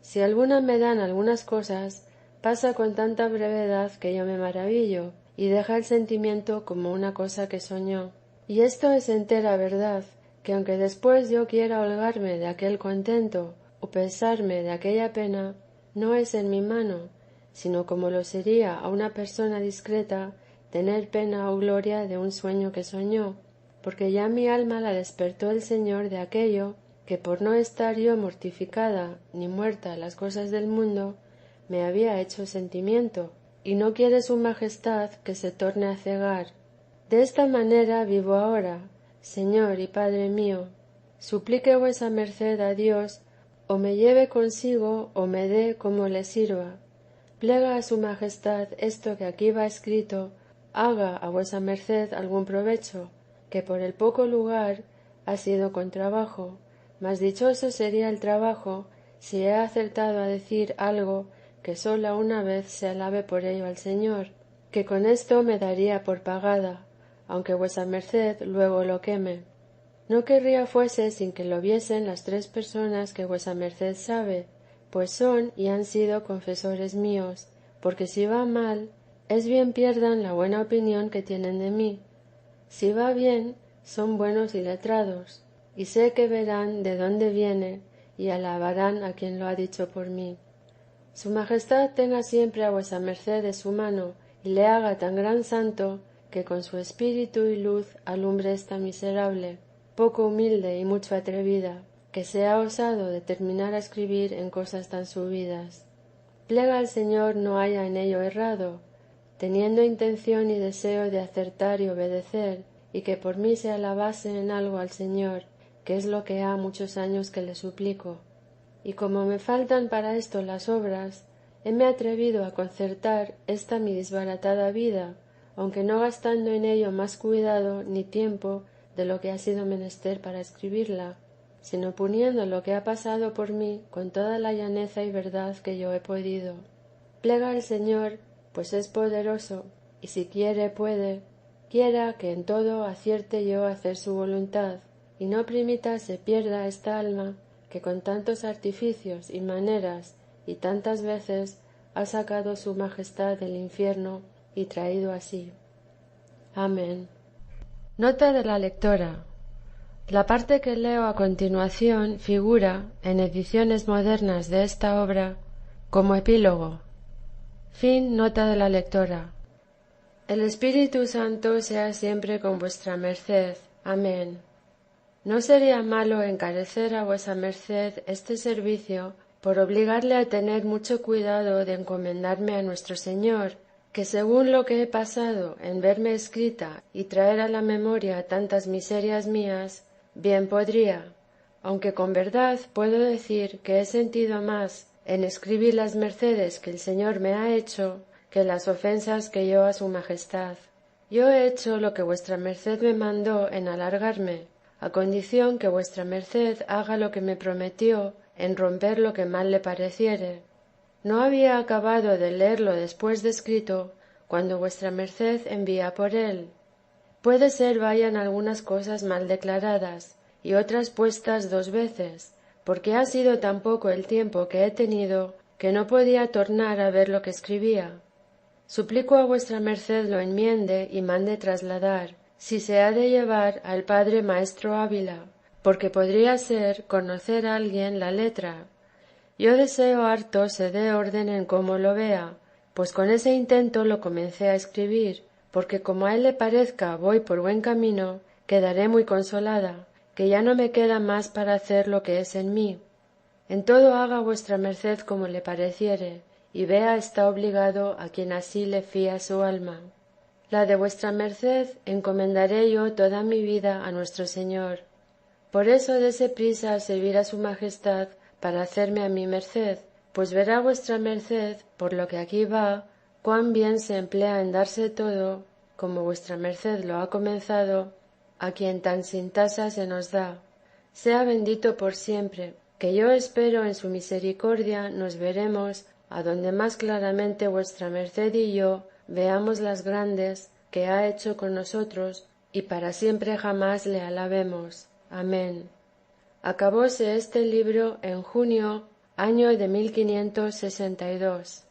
Si alguna me dan algunas cosas, pasa con tanta brevedad que yo me maravillo, y deja el sentimiento como una cosa que soñó. Y esto es entera verdad, que aunque después yo quiera holgarme de aquel contento, o pesarme de aquella pena, no es en mi mano, sino como lo sería a una persona discreta tener pena o gloria de un sueño que soñó. porque ya mi alma la despertó el Señor de aquello que por no estar yo mortificada ni muerta a las cosas del mundo, me había hecho sentimiento, y no quiere su majestad que se torne a cegar. De esta manera vivo ahora, Señor y Padre mío. Suplique vuesa merced a Dios, o me lleve consigo, o me dé como le sirva. Plega a su majestad esto que aquí va escrito, haga a vuesa merced algún provecho, que por el poco lugar ha sido con trabajo, mas dichoso sería el trabajo si he acertado a decir algo que sola una vez se alabe por ello al Señor, que con esto me daría por pagada, aunque vuesa merced luego lo queme. No querría fuese sin que lo viesen las 3 personas que vuesa merced sabe, pues son y han sido confesores míos, porque si va mal, es bien pierdan la buena opinión que tienen de mí. Si va bien, son buenos y letrados, y sé que verán de dónde viene y alabarán a quien lo ha dicho por mí. Su majestad tenga siempre a vuesa merced de su mano y le haga tan gran santo que con su espíritu y luz alumbre esta miserable, poco humilde y mucho atrevida, que se ha osado determinar a escribir en cosas tan subidas. Plega al Señor no haya en ello errado, teniendo intención y deseo de acertar y obedecer, y que por mí se alabase en algo al Señor, que es lo que ha muchos años que le suplico. Y como me faltan para esto las obras, heme atrevido a concertar esta mi disbaratada vida, aunque no gastando en ello más cuidado ni tiempo de lo que ha sido menester para escribirla, sino poniendo lo que ha pasado por mí con toda la llaneza y verdad que yo he podido. Plega al Señor, pues es poderoso, y si quiere puede, quiera que en todo acierte yo a hacer su voluntad, y no permita se pierda esta alma que con tantos artificios y maneras y tantas veces ha sacado su majestad del infierno y traído así. Amén. Nota de la lectora. La parte que leo a continuación figura, en ediciones modernas de esta obra, como epílogo. Fin nota de la lectora. El Espíritu Santo sea siempre con vuestra merced. Amén. No sería malo encarecer a vuesa merced este servicio por obligarle a tener mucho cuidado de encomendarme a nuestro Señor, que según lo que he pasado en verme escrita y traer a la memoria tantas miserias mías, bien podría, aunque con verdad puedo decir que he sentido más en escribir las mercedes que el Señor me ha hecho que las ofensas que yo a su majestad. Yo he hecho lo que vuestra merced me mandó en alargarme, a condición que vuestra merced haga lo que me prometió en romper lo que mal le pareciere. No había acabado de leerlo después de escrito, cuando vuestra merced envía por él. Puede ser vayan algunas cosas mal declaradas, y otras puestas 2 veces, porque ha sido tan poco el tiempo que he tenido, que no podía tornar a ver lo que escribía. Suplico a vuestra merced lo enmiende y mande trasladar, si se ha de llevar al padre maestro Ávila, porque podría ser conocer a alguien la letra. Yo deseo harto se dé orden en cómo lo vea, pues con ese intento lo comencé a escribir, porque como a él le parezca voy por buen camino, quedaré muy consolada, que ya no me queda más para hacer lo que es en mí. En todo haga vuestra merced como le pareciere, y vea está obligado a quien así le fía su alma. La de vuestra merced encomendaré yo toda mi vida a nuestro Señor. Por eso dése prisa a servir a su majestad para hacerme a mi merced, pues verá vuestra merced, por lo que aquí va, cuán bien se emplea en darse todo, como vuestra merced lo ha comenzado, a quien tan sin tasa se nos da. Sea bendito por siempre, que yo espero en su misericordia nos veremos, a donde más claramente vuestra merced y yo veamos las grandes que ha hecho con nosotros, y para siempre jamás le alabemos. Amén. Acabóse este libro en junio, año de 1562.